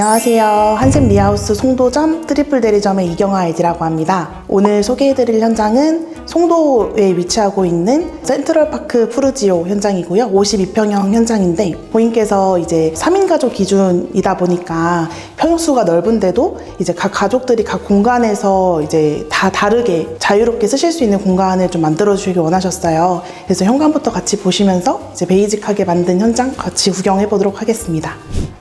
안녕하세요. 한샘 리하우스 송도점 트리플 대리점의 이경아 ID라고 합니다. 오늘 소개해드릴 현장은 송도에 위치하고 있는 센트럴파크 푸르지오 현장이고요. 52평형 현장인데 고객님께서 이제 3인 가족 기준이다 보니까 평수가 넓은데도 이제 각 가족들이 각 공간에서 이제 다 다르게 자유롭게 쓰실 수 있는 공간을 좀 만들어 주시길 원하셨어요. 그래서 현관부터 같이 보시면서 이제 베이직하게 만든 현장 같이 구경해 보도록 하겠습니다.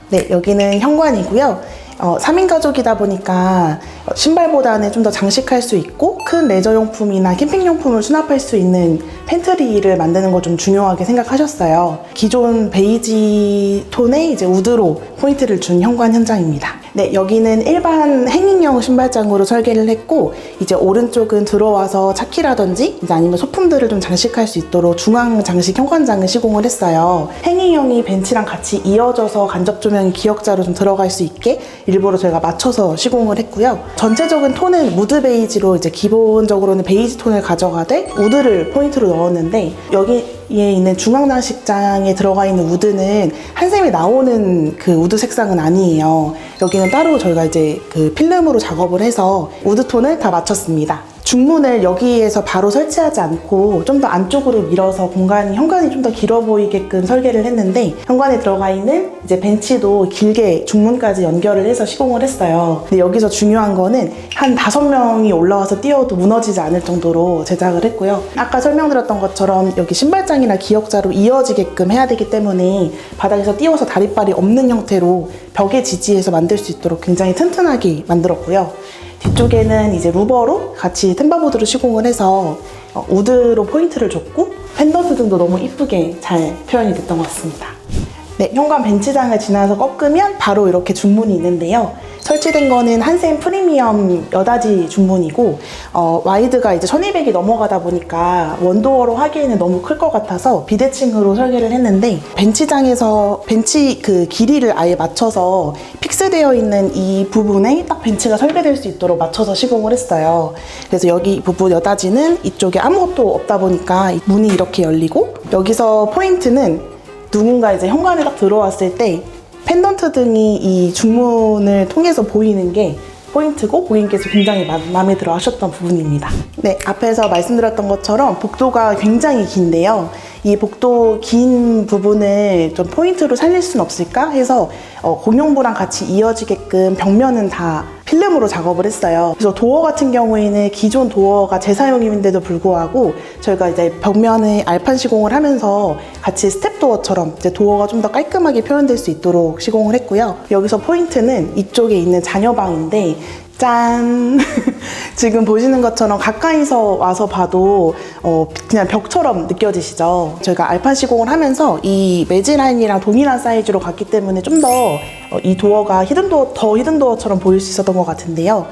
네, 여기는 현관이고요. 3인 가족이다 보니까 신발보다는 좀 더 장식할 수 있고 큰 레저용품이나 캠핑용품을 수납할 수 있는 팬트리를 만드는 거 좀 중요하게 생각하셨어요. 기존 베이지 톤의 이제 우드로 포인트를 준 현관 현장입니다. 네, 여기는 일반 행잉형 신발장으로 설계를 했고 이제 오른쪽은 들어와서 차키라든지 이제 아니면 소품들을 좀 장식할 수 있도록 중앙 장식 현관장을 시공을 했어요. 행잉형이 벤치랑 같이 이어져서 간접 조명이 기역자로 좀 들어갈 수 있게 일부러 저희가 맞춰서 시공을 했고요. 전체적인 톤은 무드 베이지로 이제 기본적으로는 베이지 톤을 가져가되 우드를 포인트로 넣었는데 여기에 있는 중앙 장식장에 들어가 있는 우드는 한샘이 나오는 그 우드 색상은 아니에요. 여기는 따로 저희가 이제 그 필름으로 작업을 해서 우드 톤을 다 맞췄습니다. 중문을 여기에서 바로 설치하지 않고 좀 더 안쪽으로 밀어서 현관이 좀 더 길어 보이게끔 설계를 했는데 현관에 들어가 있는 이제 벤치도 길게 중문까지 연결을 해서 시공을 했어요. 근데 여기서 중요한 거는 한 5명이 올라와서 뛰어도 무너지지 않을 정도로 제작을 했고요. 아까 설명드렸던 것처럼 여기 신발장이나 기역자로 이어지게끔 해야 되기 때문에 바닥에서 띄워서 다리빨이 없는 형태로 벽에 지지해서 만들 수 있도록 굉장히 튼튼하게 만들었고요. 뒤쪽에는 이제 루버로 같이 템바보드로 시공을 해서 우드로 포인트를 줬고 펜던트 등도 너무 이쁘게 잘 표현이 됐던 것 같습니다. 네, 현관 벤치장을 지나서 꺾으면 바로 이렇게 중문이 있는데요. 설치된 거는 한샘 프리미엄 여닫이 중문이고 와이드가 이제 1200이 넘어가다 보니까 원도어로 하기에는 너무 클 것 같아서 비대칭으로 설계를 했는데 벤치장에서 벤치 그 길이를 아예 맞춰서 픽스되어 있는 이 부분에 딱 벤치가 설계될 수 있도록 맞춰서 시공을 했어요. 그래서 여기 부분 여닫이는 이쪽에 아무것도 없다 보니까 문이 이렇게 열리고 여기서 포인트는 누군가 이제 현관에 딱 들어왔을 때 펜던트 등이 이 중문을 통해서 보이는 게 포인트고 고객님께서 굉장히 마음에 들어 하셨던 부분입니다. 네, 앞에서 말씀드렸던 것처럼 복도가 굉장히 긴데요. 이 복도 긴 부분을 좀 포인트로 살릴 수는 없을까 해서 공용부랑 같이 이어지게끔 벽면은 다 필름으로 작업을 했어요. 그래서 도어 같은 경우에는 기존 도어가 재사용임인데도 불구하고 저희가 이제 벽면에 알판 시공을 하면서 같이 스텝 도어처럼 이제 도어가 좀 더 깔끔하게 표현될 수 있도록 시공을 했고요. 여기서 포인트는 이쪽에 있는 자녀방인데 짠! 지금 보시는 것처럼 가까이서 와서 봐도 그냥 벽처럼 느껴지시죠? 저희가 알판 시공을 하면서 이 매지라인이랑 동일한 사이즈로 갔기 때문에 좀 더 이 도어가 히든도어처럼 보일 수 있었던 것 같은데요.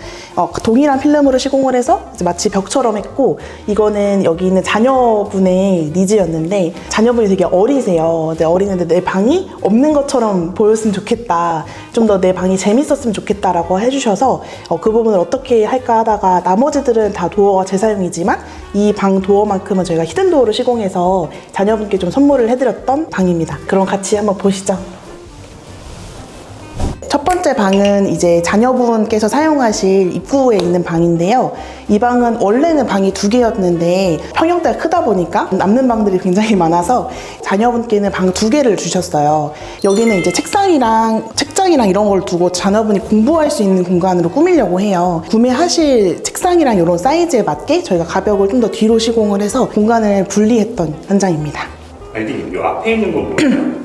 동일한 필름으로 시공을 해서 이제 마치 벽처럼 했고 이거는 여기 있는 자녀분의 니즈였는데 자녀분이 되게 어리세요. 근데 어리는데 내 방이 없는 것처럼 보였으면 좋겠다. 좀 더 내 방이 재밌었으면 좋겠다라고 해주셔서 그 부분을 어떻게 할까 하다가 나머지들은 다 도어가 재사용이지만 이 방 도어만큼은 저희가 히든도어로 시공해서 자녀분께 좀 선물을 해드렸던 방입니다. 그럼 같이 한번 보시죠. 첫 번째 방은 이제 자녀분께서 사용하실 입구에 있는 방인데요. 이 방은 원래는 방이 2개였는데 평형대가 크다 보니까 남는 방들이 굉장히 많아서 자녀분께는 방 2개를 주셨어요. 여기는 이제 책장이랑 이런 걸 두고 자녀분이 공부할 수 있는 공간으로 꾸미려고 해요. 구매하실 책상이랑 이런 사이즈에 맞게 저희가 가벽을 좀 더 뒤로 시공을 해서 공간을 분리했던 현장입니다. 아이디, 요 앞에 있는 건 뭐예요?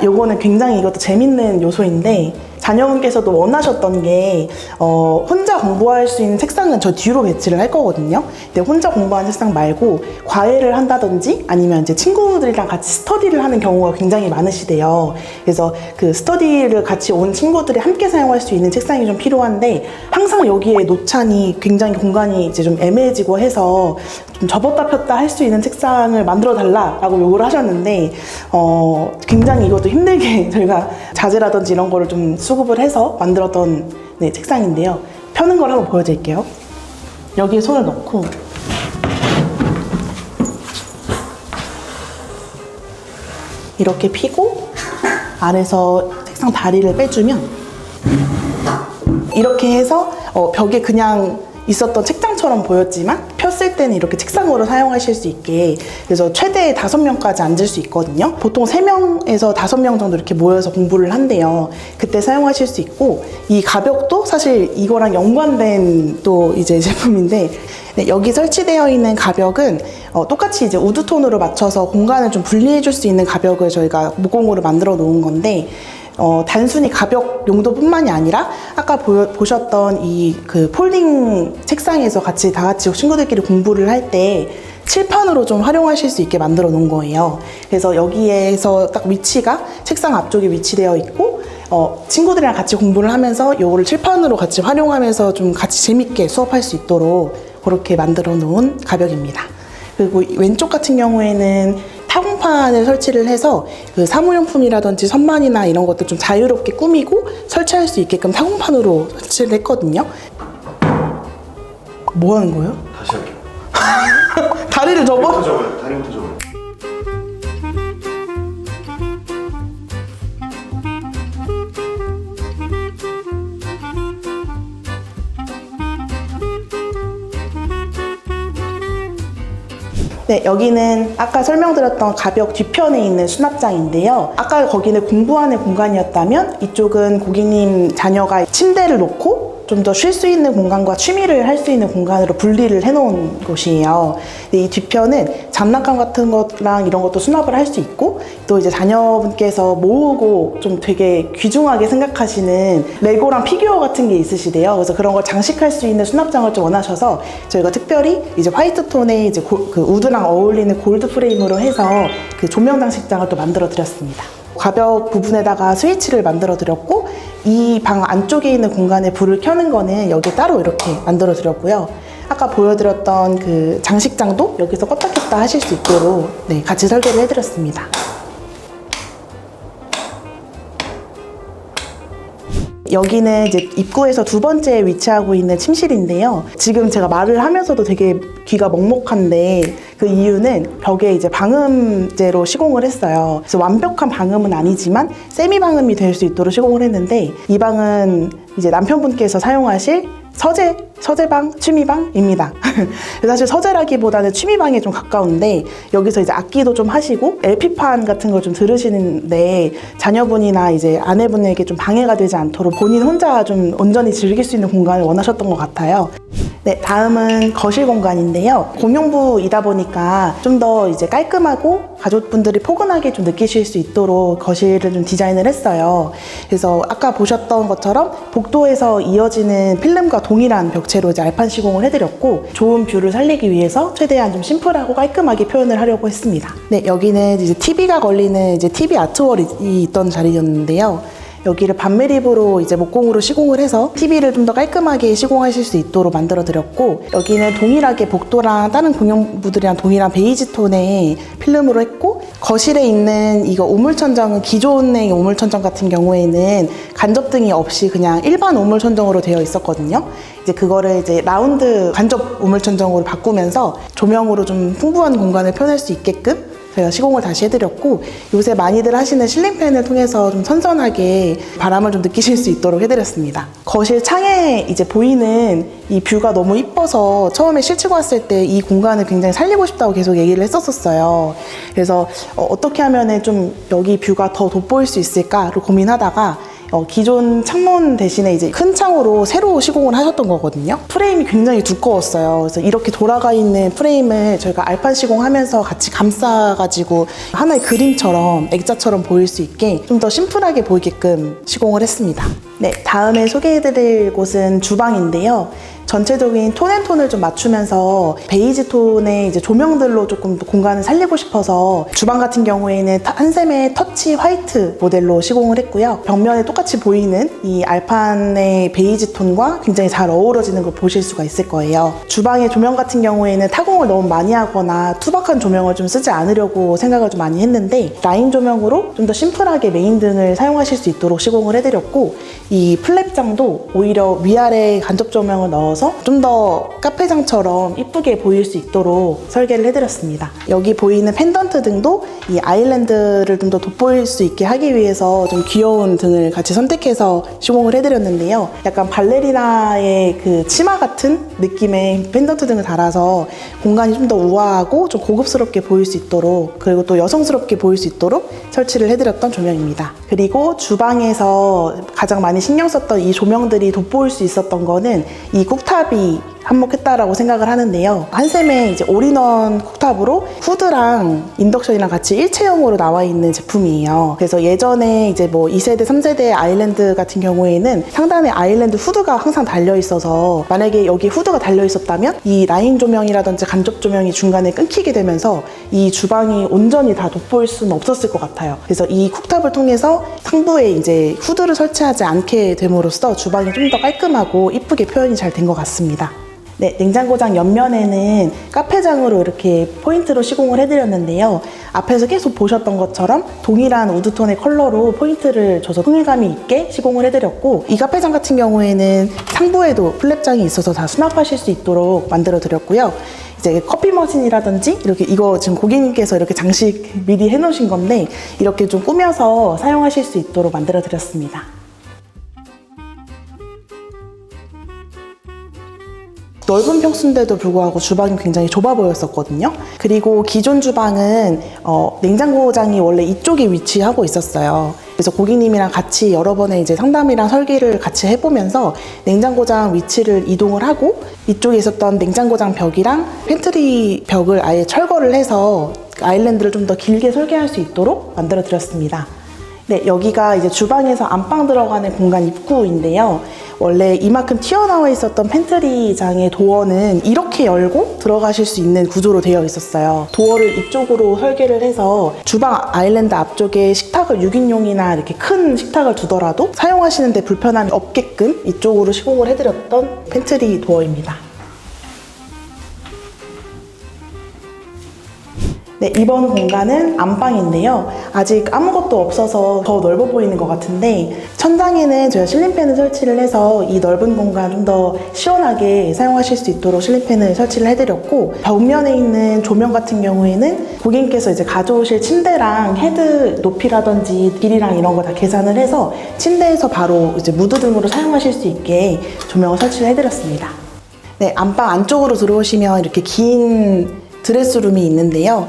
요거는 굉장히 이것도 재밌는 요소인데 자녀분께서도 원하셨던 게 혼자 공부할 수 있는 책상은 저 뒤로 배치를 할 거거든요. 근데 혼자 공부하는 책상 말고 과외를 한다든지 아니면 이제 친구들이랑 같이 스터디를 하는 경우가 굉장히 많으시대요. 그래서 그 스터디를 같이 온 친구들이 함께 사용할 수 있는 책상이 좀 필요한데 항상 여기에 놓자니 굉장히 공간이 이제 좀 애매해지고 해서 좀 접었다 폈다 할 수 있는 책상을 만들어 달라라고 요구를 하셨는데 굉장히 이것도 힘들게 저희가 자재라든지 이런 거를 좀 수급을 해서 만들었던 책상인데요. 펴는 걸 한번 보여드릴게요. 여기에 손을 넣고 이렇게 피고 아래서 책상 다리를 빼주면 이렇게 해서 벽에 그냥 있었던 책장처럼 보였지만 폈을 때는 이렇게 책상으로 사용하실 수 있게, 그래서 최대 5명까지 앉을 수 있거든요. 보통 3명에서 5명 정도 이렇게 모여서 공부를 한대요. 그때 사용하실 수 있고, 이 가벽도 사실 이거랑 연관된 또 이제 제품인데, 네, 여기 설치되어 있는 가벽은 똑같이 이제 우드톤으로 맞춰서 공간을 좀 분리해 줄 수 있는 가벽을 저희가 목공으로 만들어 놓은 건데, 단순히 가벽 용도뿐만이 아니라 아까 보셨던 이 그 폴딩 책상에서 다 같이 친구들끼리 공부를 할 때 칠판으로 좀 활용하실 수 있게 만들어 놓은 거예요. 그래서 여기에서 딱 위치가 책상 앞쪽에 위치되어 있고, 친구들이랑 같이 공부를 하면서 요거를 칠판으로 같이 활용하면서 좀 같이 재밌게 수업할 수 있도록 그렇게 만들어 놓은 가벽입니다. 그리고 왼쪽 같은 경우에는 타공판을 설치를 해서 그 사무용품이라든지 선반이나 이런 것도 좀 자유롭게 꾸미고 설치할 수 있게끔 타공판으로 설치를 했거든요. 뭐 하는 거예요? 다시 할게요. 다리를 접어? 다리부터 접어요. 다리부터 접어요. 네, 여기는 아까 설명드렸던 가벽 뒤편에 있는 수납장인데요. 아까 거기는 공부하는 공간이었다면 이쪽은 고객님 자녀가 침대를 놓고 좀 더 쉴 수 있는 공간과 취미를 할 수 있는 공간으로 분리를 해놓은 곳이에요. 근데 이 뒤편은 장난감 같은 거랑 이런 것도 수납을 할 수 있고, 또 이제 자녀분께서 모으고 좀 되게 귀중하게 생각하시는 레고랑 피규어 같은 게 있으시대요. 그래서 그런 걸 장식할 수 있는 수납장을 좀 원하셔서 저희가 특별히 이제 화이트 톤의 이제 그 우드랑 어울리는 골드 프레임으로 해서 그 조명 장식장을 또 만들어 드렸습니다. 가벽 부분에다가 스위치를 만들어 드렸고, 이 방 안쪽에 있는 공간에 불을 켜는 거는 여기 따로 이렇게 만들어 드렸고요. 아까 보여드렸던 그 장식장도 여기서 껐다 켰다 하실 수 있도록 네, 같이 설계를 해드렸습니다. 여기는 이제 입구에서 두 번째 위치하고 있는 침실인데요. 지금 제가 말을 하면서도 되게 귀가 먹먹한데 그 이유는 벽에 이제 방음제로 시공을 했어요. 그래서 완벽한 방음은 아니지만 세미 방음이 될 수 있도록 시공을 했는데, 이 방은 이제 남편분께서 사용하실 서재방, 취미방입니다. 사실 서재라기보다는 취미방에 좀 가까운데, 여기서 이제 악기도 좀 하시고 LP판 같은 걸 좀 들으시는데 자녀분이나 이제 아내분에게 좀 방해가 되지 않도록 본인 혼자 좀 온전히 즐길 수 있는 공간을 원하셨던 것 같아요. 네, 다음은 거실 공간인데요. 공용부이다 보니까 좀 더 이제 깔끔하고 가족분들이 포근하게 좀 느끼실 수 있도록 거실을 좀 디자인을 했어요. 그래서 아까 보셨던 것처럼 복도에서 이어지는 필름과 동일한 벽체로 이제 알판 시공을 해드렸고, 좋은 뷰를 살리기 위해서 최대한 좀 심플하고 깔끔하게 표현을 하려고 했습니다. 네, 여기는 이제 TV가 걸리는 이제 TV 아트월이 있던 자리였는데요. 여기를 반매립으로 이제 목공으로 시공을 해서 TV를 좀 더 깔끔하게 시공하실 수 있도록 만들어 드렸고, 여기는 동일하게 복도랑 다른 공용부들이랑 동일한 베이지 톤의 필름으로 했고, 거실에 있는 이거 우물천정은 기존의 우물천정 같은 경우에는 간접등이 없이 그냥 일반 우물천정으로 되어 있었거든요. 이제 그거를 이제 라운드 간접 우물천정으로 바꾸면서 조명으로 좀 풍부한 공간을 표현할 수 있게끔 제가 시공을 다시 해드렸고, 요새 많이들 하시는 실링팬을 통해서 좀 선선하게 바람을 좀 느끼실 수 있도록 해드렸습니다. 거실 창에 이제 보이는 이 뷰가 너무 이뻐서 처음에 실치고 왔을 때 이 공간을 굉장히 살리고 싶다고 계속 얘기를 했었어요. 그래서 어떻게 하면은 좀 여기 뷰가 더 돋보일 수 있을까를 고민하다가 기존 창문 대신에 이제 큰 창으로 새로 시공을 하셨던 거거든요. 프레임이 굉장히 두꺼웠어요. 그래서 이렇게 돌아가 있는 프레임을 저희가 알판 시공하면서 같이 감싸가지고 하나의 그림처럼 액자처럼 보일 수 있게 좀 더 심플하게 보이게끔 시공을 했습니다. 네, 다음에 소개해드릴 곳은 주방인데요. 전체적인 톤앤톤을 좀 맞추면서 베이지 톤의 이제 조명들로 조금 공간을 살리고 싶어서 주방 같은 경우에는 한샘의 터치 화이트 모델로 시공을 했고요. 벽면에 똑같이 보이는 이 알판의 베이지 톤과 굉장히 잘 어우러지는 걸 보실 수가 있을 거예요. 주방의 조명 같은 경우에는 타공을 너무 많이 하거나 투박한 조명을 좀 쓰지 않으려고 생각을 좀 많이 했는데, 라인 조명으로 좀 더 심플하게 메인 등을 사용하실 수 있도록 시공을 해드렸고, 이 플랩장도 오히려 위아래 간접 조명을 넣어서 좀 더 카페장처럼 이쁘게 보일 수 있도록 설계를 해드렸습니다. 여기 보이는 펜던트 등도 이 아일랜드를 좀 더 돋보일 수 있게 하기 위해서 좀 귀여운 등을 같이 선택해서 시공을 해드렸는데요. 약간 발레리나의 그 치마 같은 느낌의 펜던트 등을 달아서 공간이 좀 더 우아하고 좀 고급스럽게 보일 수 있도록, 그리고 또 여성스럽게 보일 수 있도록 설치를 해드렸던 조명입니다. 그리고 주방에서 가장 많이 신경 썼던 이 조명들이 돋보일 수 있었던 거는 이 쿡탑이 한몫했다라고 생각을 하는데요. 한샘의 이제 올인원 쿡탑으로 후드랑 인덕션이랑 같이 일체형으로 나와 있는 제품이에요. 그래서 예전에 이제 뭐 2세대, 3세대 아일랜드 같은 경우에는 상단에 아일랜드 후드가 항상 달려 있어서 만약에 여기 후드가 달려 있었다면 이 라인 조명이라든지 간접 조명이 중간에 끊기게 되면서 이 주방이 온전히 다 돋보일 수는 없었을 것 같아요. 그래서 이 쿡탑을 통해서 상부에 이제 후드를 설치하지 않게 됨으로써 주방이 좀 더 깔끔하고 이쁘게 표현이 잘 된 것 같습니다. 네, 냉장고장 옆면에는 카페장으로 이렇게 포인트로 시공을 해드렸는데요. 앞에서 계속 보셨던 것처럼 동일한 우드톤의 컬러로 포인트를 줘서 통일감이 있게 시공을 해드렸고, 이 카페장 같은 경우에는 상부에도 플랩장이 있어서 다 수납하실 수 있도록 만들어 드렸고요. 이제 커피 머신이라든지 이렇게, 이거 지금 고객님께서 이렇게 장식 미리 해놓으신 건데 이렇게 좀 꾸며서 사용하실 수 있도록 만들어 드렸습니다. 넓은 평수인데도 불구하고 주방이 굉장히 좁아 보였었거든요. 그리고 기존 주방은 냉장고장이 원래 이쪽에 위치하고 있었어요. 그래서 고객님이랑 같이 여러 번의 이제 상담이랑 설계를 같이 해보면서 냉장고장 위치를 이동을 하고 이쪽에 있었던 냉장고장 벽이랑 팬트리 벽을 아예 철거를 해서 아일랜드를 좀 더 길게 설계할 수 있도록 만들어 드렸습니다. 네, 여기가 이제 주방에서 안방 들어가는 공간 입구인데요. 원래 이만큼 튀어나와 있었던 팬트리장의 도어는 이렇게 열고 들어가실 수 있는 구조로 되어 있었어요. 도어를 이쪽으로 설계를 해서 주방 아일랜드 앞쪽에 식탁을 6인용이나 이렇게 큰 식탁을 두더라도 사용하시는 데 불편함이 없게끔 이쪽으로 시공을 해드렸던 팬트리 도어입니다. 네, 이번 공간은 안방인데요. 아직 아무것도 없어서 더 넓어 보이는 것 같은데, 천장에는 저희가 실린팬을 설치를 해서 이 넓은 공간 좀 더 시원하게 사용하실 수 있도록 실린팬을 설치를 해드렸고, 벽면에 있는 조명 같은 경우에는 고객님께서 이제 가져오실 침대랑 헤드 높이라든지 길이랑 이런 거 다 계산을 해서 침대에서 바로 이제 무드 등으로 사용하실 수 있게 조명을 설치를 해드렸습니다. 네, 안방 안쪽으로 들어오시면 이렇게 긴 드레스룸이 있는데요.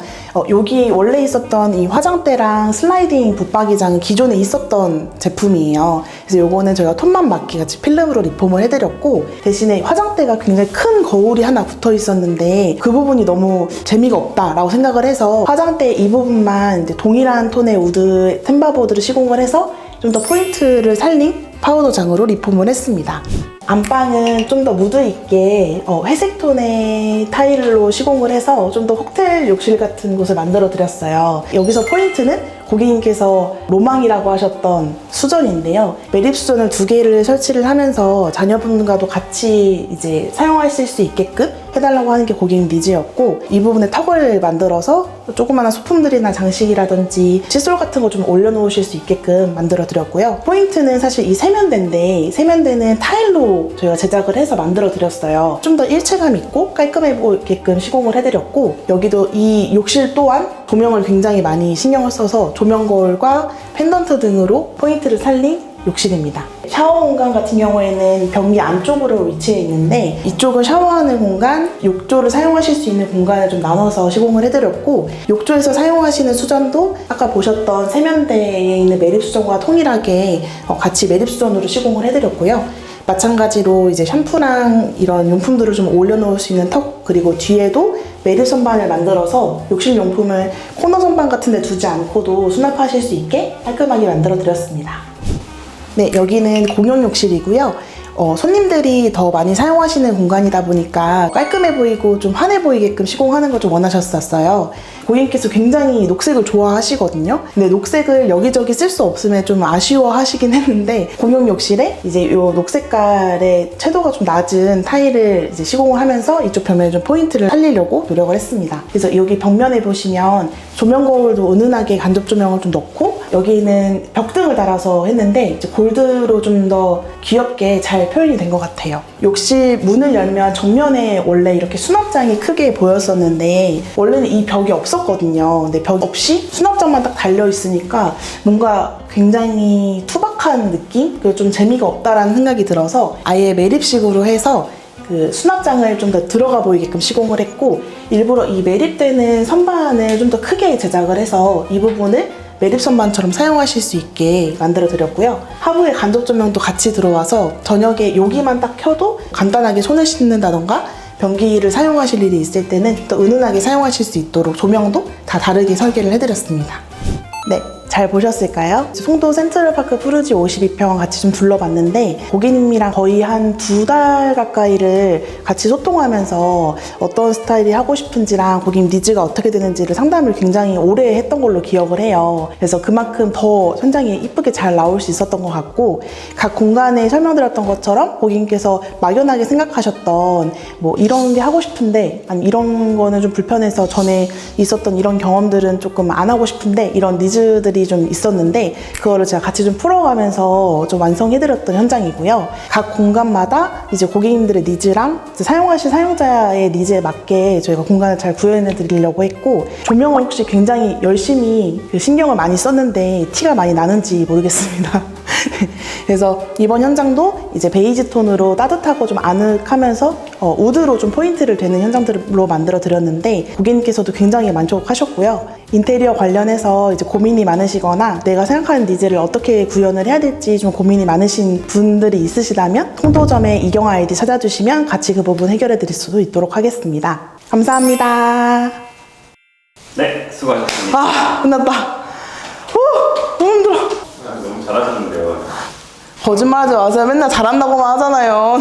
여기 원래 있었던 이 화장대랑 슬라이딩 붙박이장은 기존에 있었던 제품이에요. 그래서 요거는 저희가 톤만 맞게 같이 필름으로 리폼을 해드렸고, 대신에 화장대가 굉장히 큰 거울이 하나 붙어 있었는데 그 부분이 너무 재미가 없다라고 생각을 해서 화장대 이 부분만 이제 동일한 톤의 우드 템바보드를 시공을 해서 좀 더 포인트를 살린 파우더장으로 리폼을 했습니다. 안방은 좀 더 무드 있게 회색 톤의 타일로 시공을 해서 좀 더 호텔 욕실 같은 곳을 만들어 드렸어요. 여기서 포인트는 고객님께서 로망이라고 하셨던 수전인데요. 매립 수전을 2개를 설치를 하면서 자녀분과도 같이 이제 사용하실 수 있게끔 해달라고 하는 게 고객님 니즈였고, 이 부분에 턱을 만들어서 조그마한 소품들이나 장식이라든지 칫솔 같은 거 좀 올려놓으실 수 있게끔 만들어 드렸고요. 포인트는 사실 이 세면대인데, 세면대는 타일로 저희가 제작을 해서 만들어 드렸어요. 좀 더 일체감 있고 깔끔해 보이게끔 시공을 해드렸고, 여기도 이 욕실 또한 조명을 굉장히 많이 신경을 써서 조명 거울과 펜던트 등으로 포인트를 살린 욕실입니다. 샤워 공간 같은 경우에는 변기 안쪽으로 위치해 있는데, 이쪽은 샤워하는 공간, 욕조를 사용하실 수 있는 공간을 좀 나눠서 시공을 해드렸고, 욕조에서 사용하시는 수전도 아까 보셨던 세면대에 있는 매립수전과 통일하게 같이 매립수전으로 시공을 해드렸고요. 마찬가지로 이제 샴푸랑 이런 용품들을 좀 올려놓을 수 있는 턱, 그리고 뒤에도 매립 선반을 만들어서 욕실 용품을 코너 선반 같은 데 두지 않고도 수납하실 수 있게 깔끔하게 만들어 드렸습니다. 네, 여기는 공용 욕실이고요. 손님들이 더 많이 사용하시는 공간이다 보니까 깔끔해 보이고 좀 환해 보이게끔 시공하는 걸 좀 원하셨었어요. 고객님께서 굉장히 녹색을 좋아하시거든요. 근데 녹색을 여기저기 쓸 수 없으면 좀 아쉬워하시긴 했는데 공용 욕실에 이제 이 녹색깔의 채도가 좀 낮은 타일을 이제 시공을 하면서 이쪽 벽면에 좀 포인트를 살리려고 노력을 했습니다. 그래서 여기 벽면에 보시면 조명 거울도 은은하게 간접 조명을 좀 넣고 여기는 벽등을 달아서 했는데 이제 골드로 좀 더 귀엽게 잘 표현이 된 것 같아요. 욕실 문을 열면 정면에 원래 이렇게 수납장이 크게 보였었는데 원래는 이 벽이 없었거든요. 근데 벽 없이 수납장만 딱 달려 있으니까 뭔가 굉장히 투박한 느낌? 좀 재미가 없다라는 생각이 들어서 아예 매립식으로 해서 그 수납장을 좀 더 들어가 보이게끔 시공을 했고 일부러 이 매립되는 선반을 좀 더 크게 제작을 해서 이 부분을 매립 선반처럼 사용하실 수 있게 만들어 드렸고요. 하부에 간접 조명도 같이 들어와서 저녁에 여기만 딱 켜도 간단하게 손을 씻는다던가 변기를 사용하실 일이 있을 때는 좀 더 은은하게 사용하실 수 있도록 조명도 다 다르게 설계를 해드렸습니다. 네, 잘 보셨을까요? 송도 센트럴파크 푸르지 52평 같이 좀 둘러봤는데 고객님이랑 거의 한 2달 가까이를 같이 소통하면서 어떤 스타일이 하고 싶은지랑 고객님 니즈가 어떻게 되는지를 상담을 굉장히 오래 했던 걸로 기억을 해요. 그래서 그만큼 더 현장이 이쁘게 잘 나올 수 있었던 것 같고 각 공간에 설명드렸던 것처럼 고객님께서 막연하게 생각하셨던 뭐 이런 게 하고 싶은데 아니 이런 거는 좀 불편해서 전에 있었던 이런 경험들은 조금 안 하고 싶은데 이런 니즈들이 좀 있었는데 그거를 제가 같이 좀 풀어가면서 좀 완성해드렸던 현장이고요. 각 공간마다 이제 고객님들의 니즈랑 이제 사용하실 사용자의 니즈에 맞게 저희가 공간을 잘 구현해드리려고 했고 조명을 혹시 굉장히 열심히 신경을 많이 썼는데 티가 많이 나는지 모르겠습니다. 그래서 이번 현장도 이제 베이지 톤으로 따뜻하고 좀 아늑하면서 우드로 좀 포인트를 되는 현장들로 만들어 드렸는데 고객님께서도 굉장히 만족하셨고요. 인테리어 관련해서 이제 고민이 많으시거나 내가 생각하는 니즈를 어떻게 구현을 해야 될지 좀 고민이 많으신 분들이 있으시다면 송도점에 이경아 아이디 찾아주시면 같이 그 부분 해결해 드릴 수도 있도록 하겠습니다. 감사합니다. 네, 수고하셨습니다. 아, 끝났다. 너무 힘들어. 너무 잘하셨는데요. 거짓말하지 마세요. 맨날 잘한다고만 하잖아요.